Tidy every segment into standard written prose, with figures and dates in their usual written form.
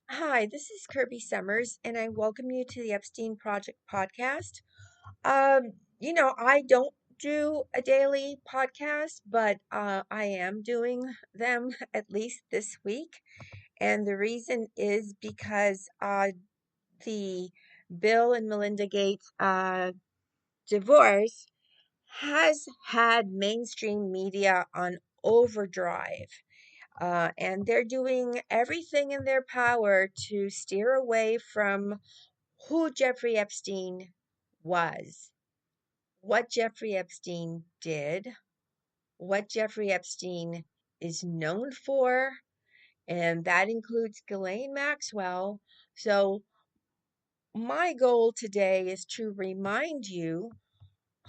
Hi, this is Kirby Sommers, and I welcome you to the Epstein Project podcast. I don't do a daily podcast, but I am doing them at least this week. And the reason is because the Bill and Melinda Gates divorce has had mainstream media on overdrive. And they're doing everything in their power to steer away from who Jeffrey Epstein was, what Jeffrey Epstein did, what Jeffrey Epstein is known for, and that includes Ghislaine Maxwell. So, my goal today is to remind you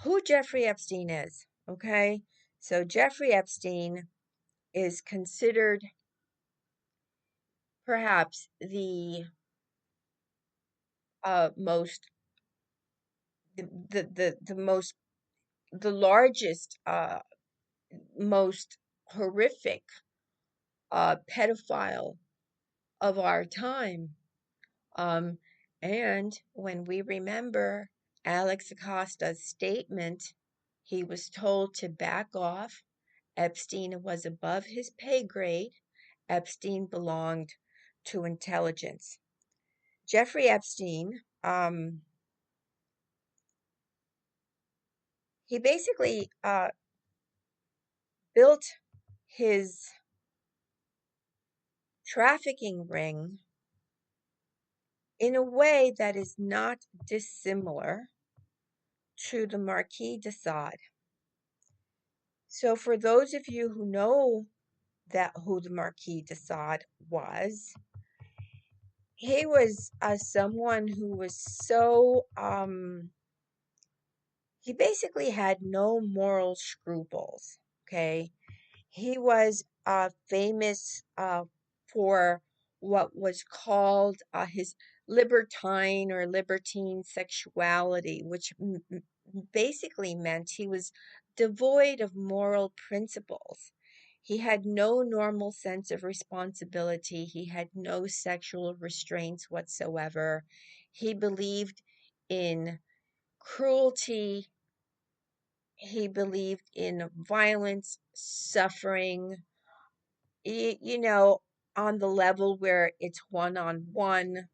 who Jeffrey Epstein is, okay? So, Jeffrey Epstein is considered perhaps the most the most the largest most horrific pedophile of our time. um and when we remember Alex Acosta's statement, he was told to back off. Epstein was above his pay grade. Epstein belonged to intelligence. Jeffrey Epstein, he basically built his trafficking ring in a way that is not dissimilar to the Marquis de Sade. So, for those of you who know that who the Marquis de Sade was, he was someone who was so he basically had no moral scruples. Okay, he was famous for what was called his libertine or libertine sexuality, which basically meant he was devoid of moral principles. He had no normal sense of responsibility. He had no sexual restraints whatsoever. He believed in cruelty. He believed in violence, suffering, you know, on the level where it's one on one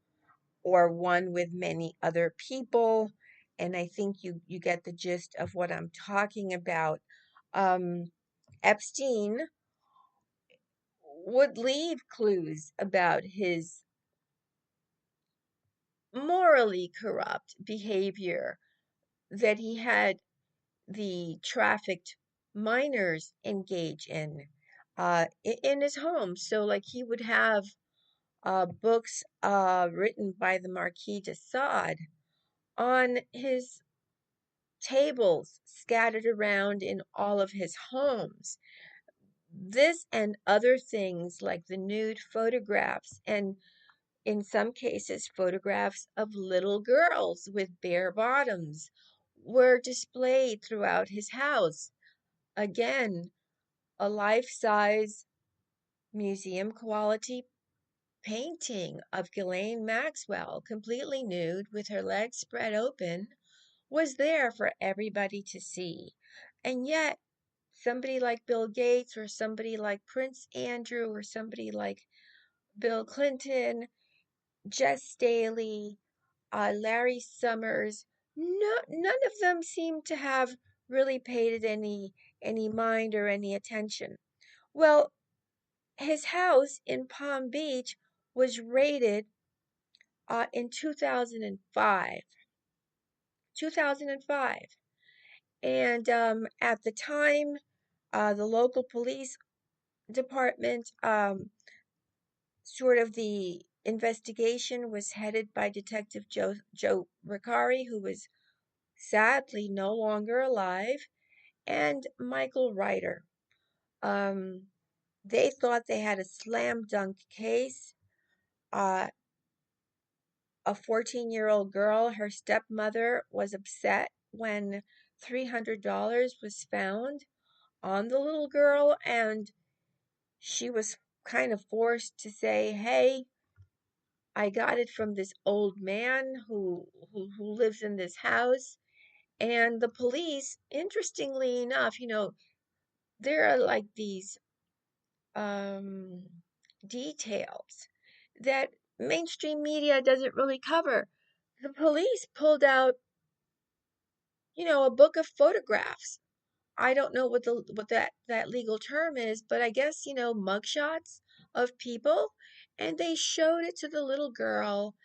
or one with many other people. And I think you get the gist of what I'm talking about. Um, Epstein would leave clues about his morally corrupt behavior that he had the trafficked minors engage in in his home. So, like, he would have books written by the Marquis de Sade on his tables scattered around in all of his homes. This and other things like the nude photographs, and in some cases, photographs of little girls with bare bottoms, were displayed throughout his house. Again, a life size museum quality painting of Ghislaine Maxwell, completely nude with her legs spread open, was there for everybody to see. And yet, somebody like Bill Gates or somebody like Prince Andrew or somebody like Bill Clinton, Jess Staley, Larry Summers, none of them seem to have really paid it any mind or any attention. Well, his house in Palm Beach was raided in 2005. 2005. And at the time, the local police department, sort of the investigation was headed by Detective Joe Ricari, who was sadly no longer alive, and Michael Ryder. Um, they thought they had a slam dunk case. Uh, a 14-year-old girl, her stepmother was upset when $300 was found on the little girl, and she was kind of forced to say, hey, I got it from this old man who lives in this house. And the police, interestingly enough, there are like these um, details that mainstream media doesn't really cover. The police pulled out, a book of photographs. I don't know what that legal term is, but I guess, mugshots of people, and they showed it to the little girl,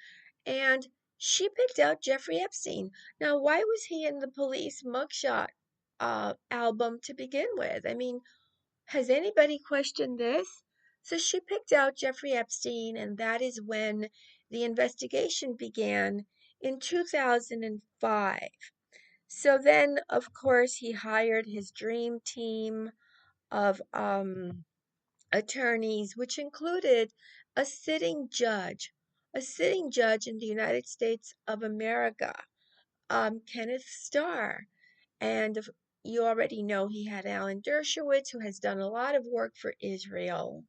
and she picked out Jeffrey Epstein. Now, why was he in the police mugshot album to begin with? I mean, has anybody questioned this? So she picked out Jeffrey Epstein, and that is when the investigation began in 2005. So then, of course, he hired his dream team of attorneys, which included a sitting judge in the United States of America, Kenneth Starr. And you already know he had Alan Dershowitz, who has done a lot of work for Israel.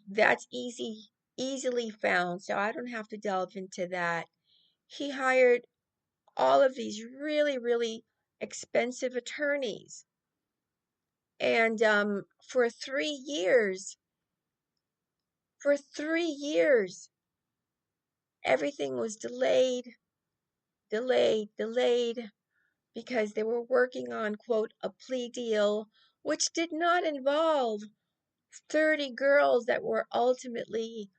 That's easily found, so I don't have to delve into that. He hired all of these really, really expensive attorneys. And for 3 years, everything was delayed, because they were working on, quote, a plea deal, which did not involve 30 girls that were ultimately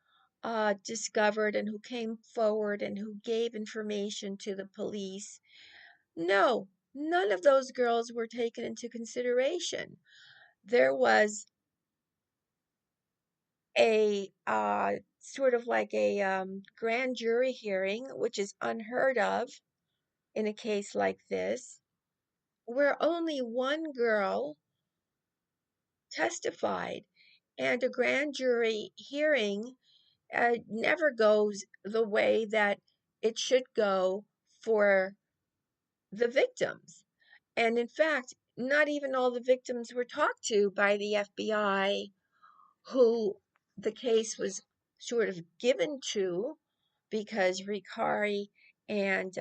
discovered and who came forward and who gave information to the police. No, none of those girls were taken into consideration. There was a sort of like a grand jury hearing, which is unheard of in a case like this, where only one girl testified. And a grand jury hearing never goes the way that it should go for the victims. And in fact, not even all the victims were talked to by the FBI, who the case was sort of given to, because Ricari and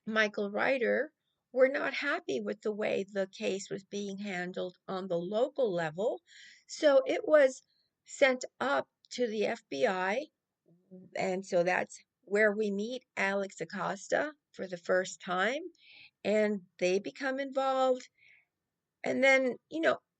Michael Ryder were not happy with the way the case was being handled on the local level. So it was sent up to the FBI. And so that's where we meet Alex Acosta for the first time. And they become involved. And then,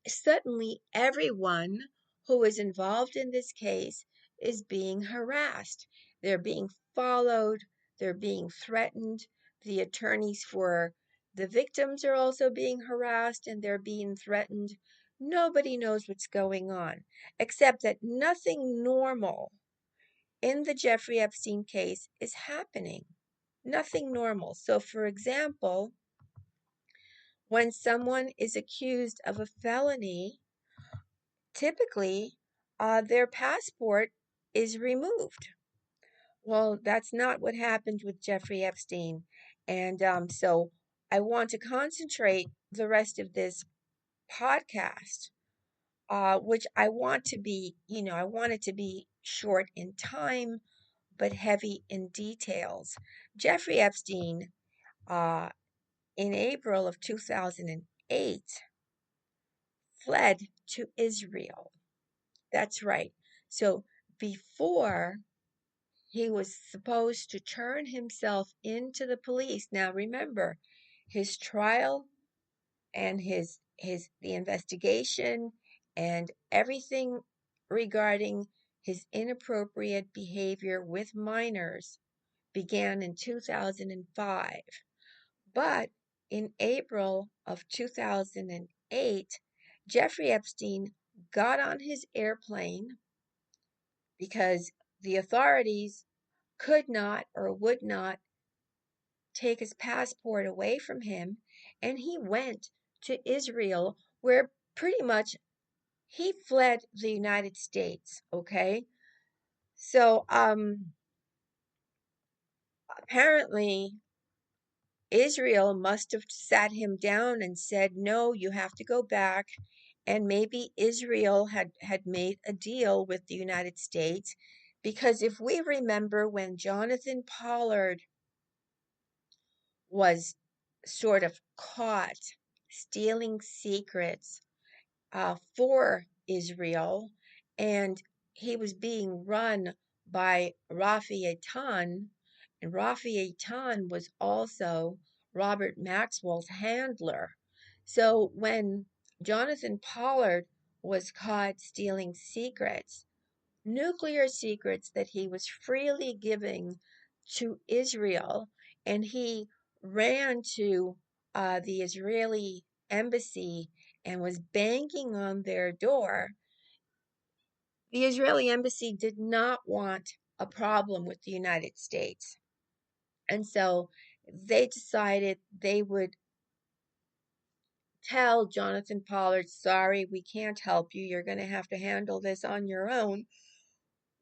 suddenly everyone who is involved in this case is being harassed. They're being followed, they're being threatened. The attorneys for the victims are also being harassed and they're being threatened. Nobody knows what's going on, except that nothing normal in the Jeffrey Epstein case is happening. Nothing normal. So, for example, when someone is accused of a felony, typically their passport is removed. Well, that's not what happened with Jeffrey Epstein. And so I want to concentrate the rest of this podcast, which I want to be, I want it to be short in time, but heavy in details. Jeffrey Epstein, uh, in April of 2008, fled to Israel. That's right. So before he was supposed to turn himself into the police. Now remember, his trial and the investigation and everything regarding his inappropriate behavior with minors began in 2005. But in April of 2008, Jeffrey Epstein got on his airplane because the authorities could not or would not take his passport away from him, and he went to Israel, where pretty much he fled the United States. Okay, so apparently Israel must have sat him down and said, no, you have to go back. And maybe Israel had made a deal with the United States Because if we remember when Jonathan Pollard was sort of caught stealing secrets for Israel, and he was being run by Rafi Eitan, and Rafi Eitan was also Robert Maxwell's handler. So when Jonathan Pollard was caught stealing secrets, nuclear secrets that he was freely giving to Israel, and he ran to the Israeli embassy and was banging on their door. The Israeli embassy did not want a problem with the United States. And so they decided they would tell Jonathan Pollard, sorry, we can't help you. You're going to have to handle this on your own.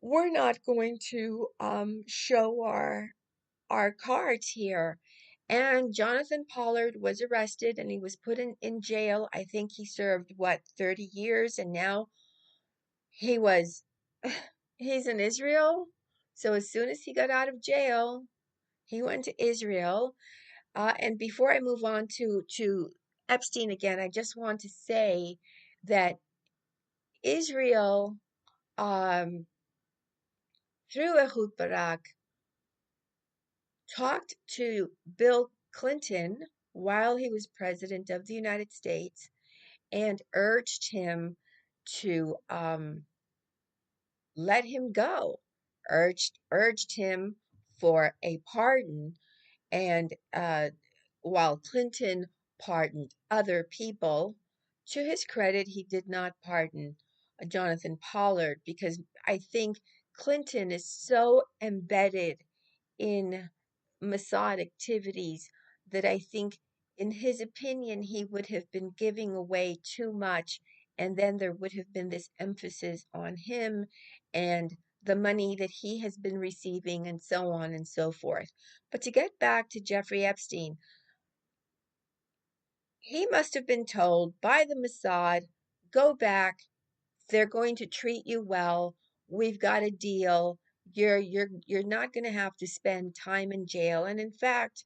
We're not going to show our cards here. And Jonathan Pollard was arrested and he was put in jail. I think he served, 30 years, and now he was, he's in Israel. So as soon as he got out of jail, he went to Israel. And before I move on to Epstein again, I just want to say that Israel, um, through Ehud Barak, talked to Bill Clinton while he was president of the United States and urged him to let him go, urged him for a pardon. And while Clinton pardoned other people, to his credit, he did not pardon Jonathan Pollard, because I think Clinton is so embedded in Mossad activities that I think, in his opinion, he would have been giving away too much, and then there would have been this emphasis on him and the money that he has been receiving, and so on and so forth. But to get back to Jeffrey Epstein, he must have been told by the Mossad, go back, they're going to treat you well. We've got a deal. You're not going to have to spend time in jail. And in fact,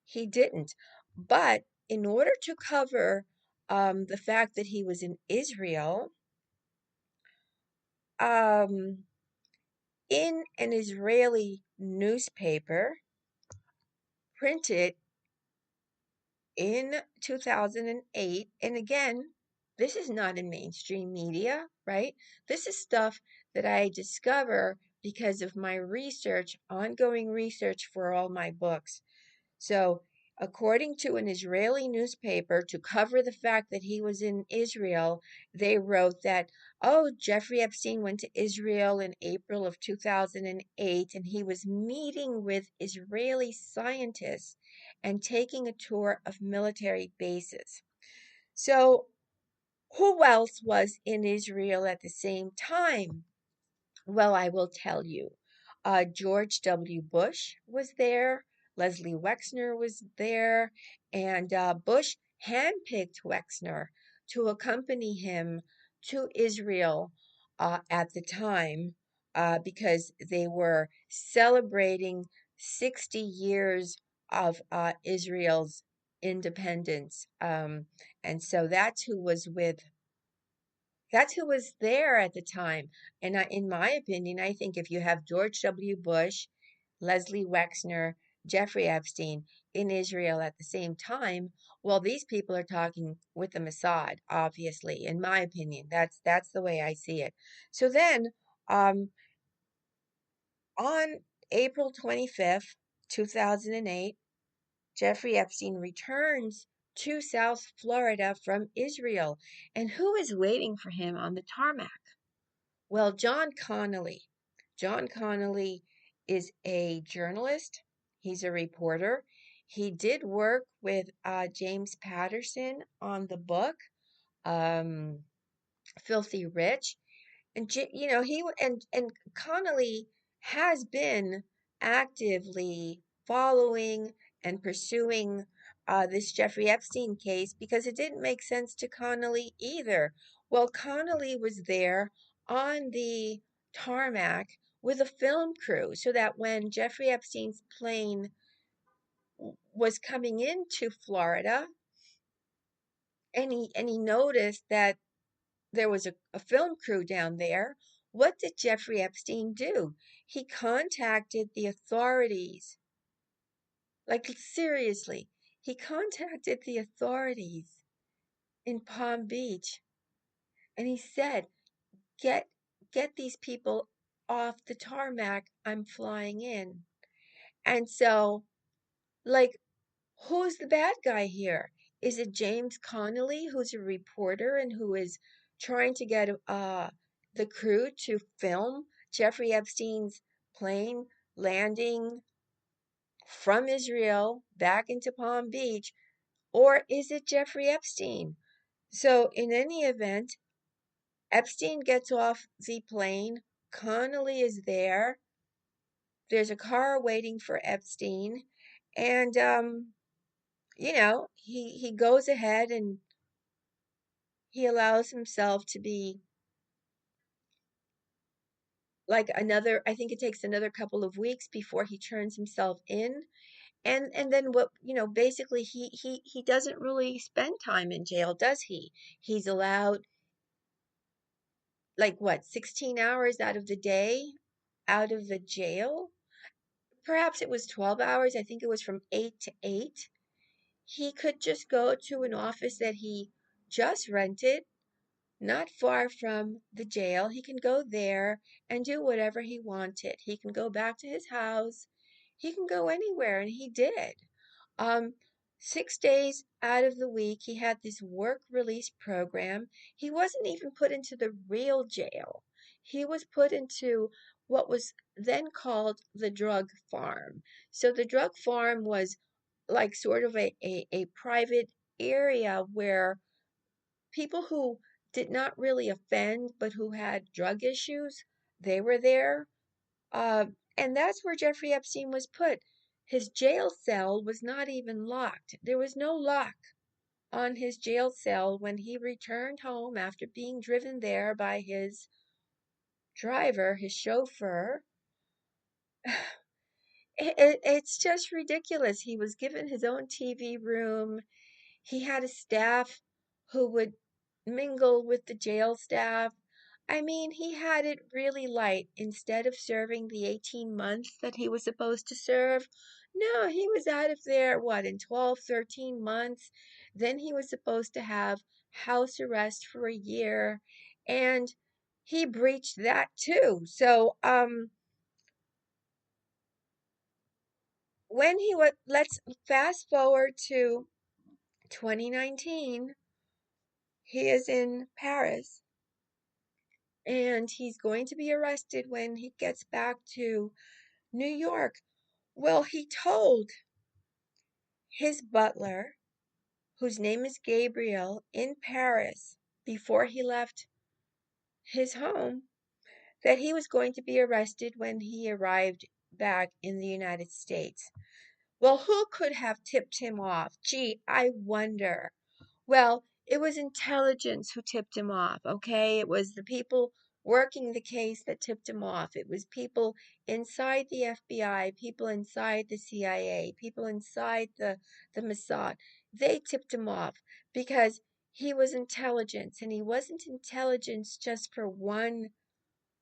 he didn't. But in order to cover the fact that he was in Israel, um, in an Israeli newspaper printed in 2008, and again, this is not in mainstream media, right? This is stuff that I discover because of my research, ongoing research for all my books. So, according to an Israeli newspaper, to cover the fact that he was in Israel, they wrote that, oh, Jeffrey Epstein went to Israel in April of 2008, and he was meeting with Israeli scientists and taking a tour of military bases. So, who else was in Israel at the same time? Well, I will tell you. George W. Bush was there, Leslie Wexner was there, and Bush handpicked Wexner to accompany him to Israel at the time, because they were celebrating 60 years of Israel's independence. And so that's who was there at the time. And in my opinion, I think if you have George W. Bush, Leslie Wexner, Jeffrey Epstein in Israel at the same time, well, these people are talking with the Mossad, obviously. In my opinion, that's the way I see it. So then, um, on April 25th, 2008, Jeffrey Epstein returns to South Florida from Israel. And who is waiting for him on the tarmac? Well, John Connolly. John Connolly is a journalist. He's a reporter. He did work with James Patterson on the book, um, Filthy Rich. And and Connolly has been actively following and pursuing this Jeffrey Epstein case, because it didn't make sense to Connolly either. Well, Connolly was there on the Tarmac with a film crew so that when Jeffrey Epstein's plane was coming into Florida and he noticed that there was a film crew down there, what did Jeffrey Epstein do? He contacted the authorities. Like seriously, he contacted the authorities in Palm Beach and he said, "Get get these people off the tarmac. I'm flying in." And so, like, who's the bad guy here? Is it James Connolly, who's a reporter and who is trying to get the crew to film Jeffrey Epstein's plane landing from Israel back into Palm Beach? Or is it Jeffrey Epstein? So, in any event, Epstein gets off the plane. Connolly is there. There's a car waiting for Epstein. And, he goes ahead and he allows himself to be like I think it takes another couple of weeks before he turns himself in. And then basically he doesn't really spend time in jail, does he? He's allowed like what, 16 hours out of the day out of the jail? Perhaps it was 12 hours. I think it was from 8 to 8. He could just go to an office that he just rented not far from the jail. He can go there and do whatever he wanted. He can go back to his house. He can go anywhere, and he did. Um, 6 days out of the week, he had this work release program. He wasn't even put into the real jail. He was put into what was then called the drug farm. So the drug farm was like sort of a private area where people who did not really offend but who had drug issues, they were there. uh, and that's where Jeffrey Epstein was put. His jail cell was not even locked. There was no lock on his jail cell when he returned home after being driven there by his driver, his chauffeur. It's just ridiculous. He was given his own TV room. He had a staff who would mingle with the jail staff. I mean, he had it really light. Instead of serving the 18 months that he was supposed to serve, no, he was out of there, what, in 12, 13 months? Then he was supposed to have house arrest for a year, and he breached that too. So, let's fast forward to 2019. He is in Paris and he's going to be arrested when he gets back to New York. Well, he told his butler, whose name is Gabriel, in Paris before he left his home that he was going to be arrested when he arrived back in the United States. Well, who could have tipped him off? Gee, I wonder. Well, it was intelligence who tipped him off, okay? It was the people working the case that tipped him off. It was people inside the FBI, people inside the CIA, people inside the Mossad. They tipped him off because he was intelligence, and he wasn't intelligence just for one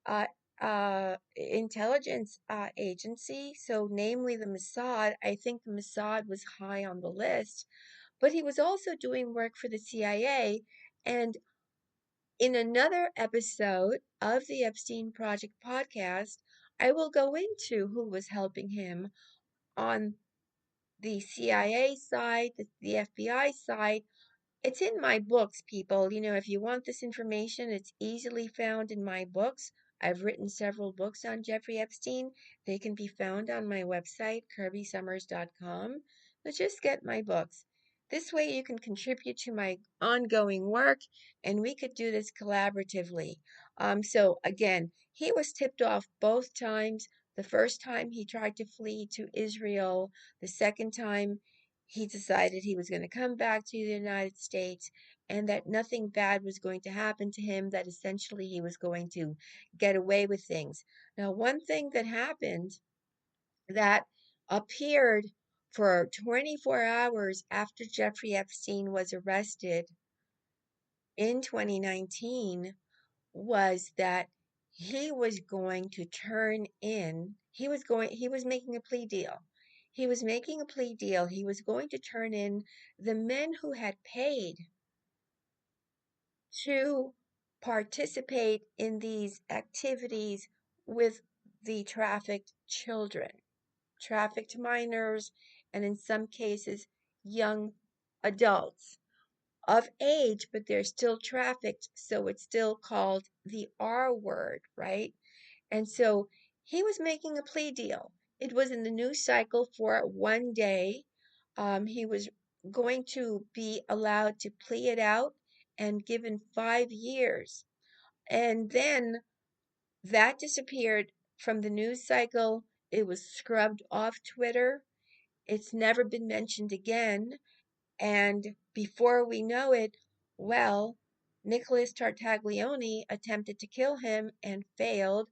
uh, intelligence agency. So, namely the Mossad. I think the Mossad was high on the list, but he was also doing work for the CIA. And in another episode of the Epstein Project podcast, I will go into who was helping him on the CIA side, the FBI side. It's in my books, people. If you want this information, it's easily found in my books. I've written several books on Jeffrey Epstein. They can be found on my website, kirbysommers.com. But just get my books. This way you can contribute to my ongoing work and we could do this collaboratively. So again, he was tipped off both times. The first time he tried to flee to Israel, the second time he decided he was going to come back to the United States, and that nothing bad was going to happen to him, that essentially he was going to get away with things. Now, one thing that happened that appeared for 24 hours after Jeffrey Epstein was arrested in 2019 was that he was going to turn in, he was making a plea deal. He was making a plea deal. He was going to turn in the men who had paid to participate in these activities with the trafficked children, trafficked minors, and in some cases, young adults of age, but they're still trafficked, so it's still called the R word, right? And so he was making a plea deal. It was in the news cycle for one day. He was going to be allowed to plea it out and given 5 years. And then that disappeared from the news cycle. It was scrubbed off Twitter. It's never been mentioned again. And before we know it, well, Nicholas Tartaglione attempted to kill him and failed.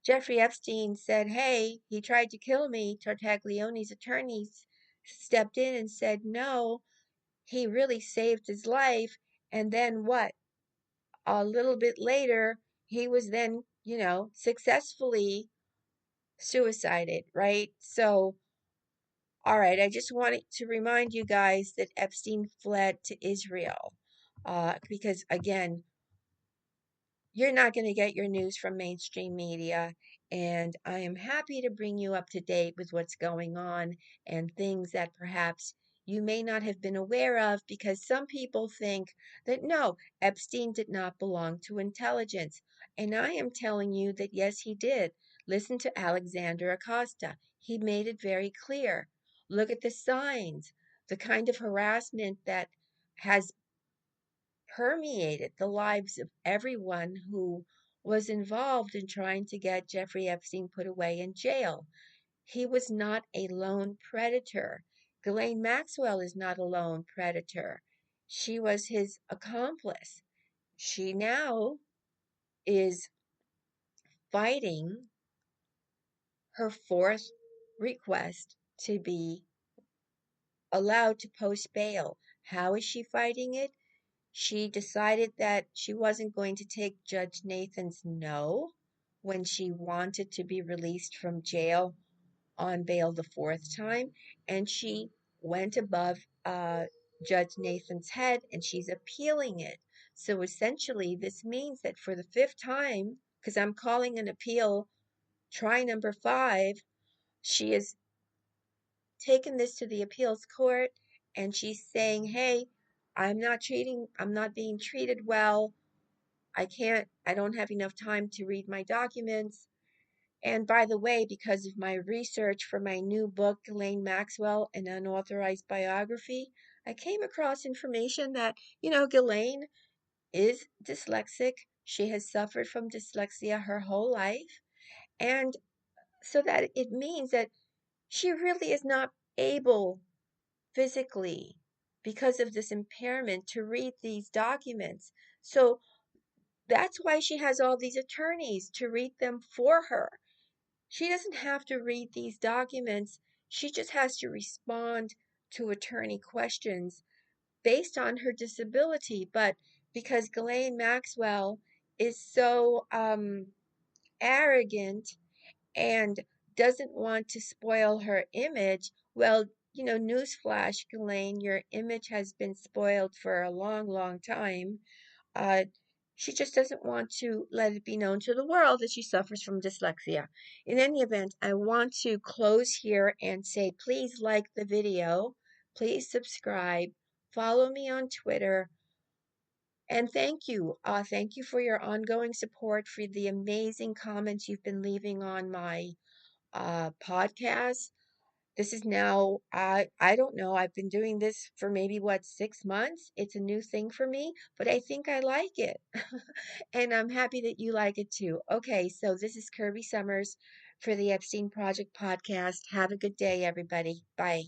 Jeffrey Epstein said, hey, he tried to kill me. Tartaglione's attorneys stepped in and said, no, he really saved his life. And then what? A little bit later, he was then, successfully suicided, right? So, all right, I just wanted to remind you guys that Epstein fled to Israel because, again, you're not going to get your news from mainstream media. And I am happy to bring you up to date with what's going on and things that perhaps you may not have been aware of, because some people think that no, Epstein did not belong to intelligence. And I am telling you that yes, he did. Listen to Alexander Acosta. He made it very clear. Look at the signs, the kind of harassment that has permeated the lives of everyone who was involved in trying to get Jeffrey Epstein put away in jail. He was not a lone predator. Ghislaine Maxwell is not a lone predator. She was his accomplice. She now is fighting her fourth request to be allowed to post bail. How is she fighting it? She decided that she wasn't going to take Judge Nathan's no when she wanted to be released from jail on bail the fourth time, and she went above Judge Nathan's head and she's appealing it. So essentially, this means that for the fifth time, because I'm calling an appeal try number 5, she has taken this to the appeals court and she's saying, hey, I'm not being treated well. I don't have enough time to read my documents. And by the way, because of my research for my new book, Ghislaine Maxwell, an Unauthorized Biography, I came across information that, Ghislaine is dyslexic. She has suffered from dyslexia her whole life. And so that it means that she really is not able physically, because of this impairment, to read these documents. So that's why she has all these attorneys to read them for her. She doesn't have to read these documents. She just has to respond to attorney questions based on her disability. But because Ghislaine Maxwell is so arrogant and doesn't want to spoil her image, well, newsflash, Ghislaine, your image has been spoiled for a long, long time. Uh, she just doesn't want to let it be known to the world that she suffers from dyslexia. In any event, I want to close here and say, please like the video, please subscribe, follow me on Twitter, and thank you. Thank you for your ongoing support, for the amazing comments you've been leaving on my podcast. This is now, I don't know, I've been doing this for maybe 6 months. It's a new thing for me, but I think I like it. And I'm happy that you like it too. Okay, so this is Kirby Sommers for the Epstein Project podcast. Have a good day, everybody. Bye.